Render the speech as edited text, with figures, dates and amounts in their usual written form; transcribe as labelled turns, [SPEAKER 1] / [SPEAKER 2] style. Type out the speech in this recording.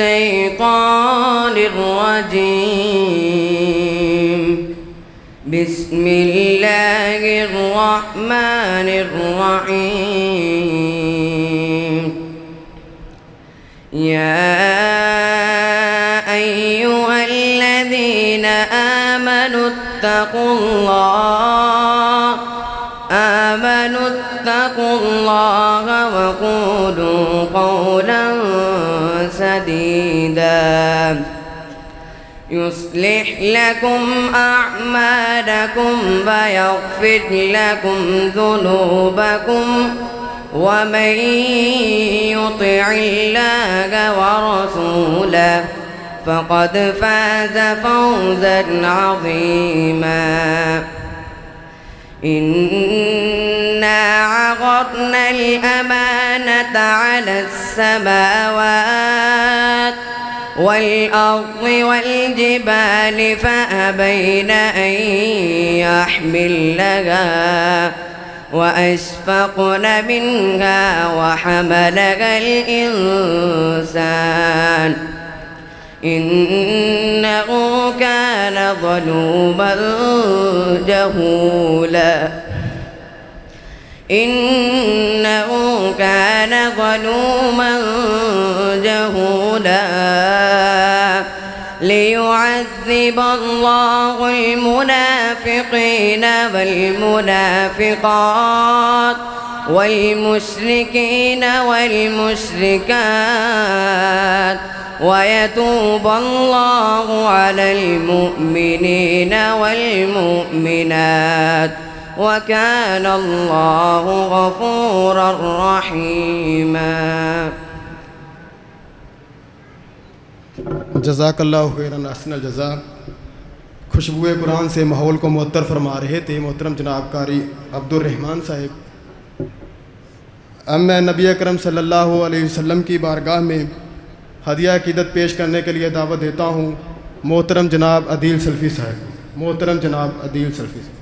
[SPEAKER 1] الشيطان الرجيم. بسم الله الرحمن الرحيم. يا أيها الذين آمنوا اتقوا الله وقولوا قولا سديدا يصلح لكم أعمالكم ويغفر لكم ذنوبكم ومن يطع الله ورسوله فقد فاز فوزا عظيما. إنا عرضنا الأمانة على السماوات والأرض والجبال فأبين أن يحملنها وأشفقن منها وحملها الإنسان إنه كان ظلوما جهولا. ليعذب الله المنافقين والمنافقات والمشركين والمشركات ويتوب الله على المؤمنين والمؤمنات وكان الله غفورا رحيما.
[SPEAKER 2] जज़ाकल्लाहु खैरन अहसनल जज़ा। खुशबुए कुरान से माहौल को मुअत्तर फरमा रहे थे मोहतरम जनाब कारी अब्दुर्रहमान साहिब। अब मैं नबी अकरम सल्लल्लाहु अलैहि वसल्लम की बारगाह में हदिया अक़ीदत पेश करने के लिए दावत देता हूँ मोहतरम जनाब अदील सल्फ़ी साहब। मोहतरम जनाब अदील सल्फ़ी साहब।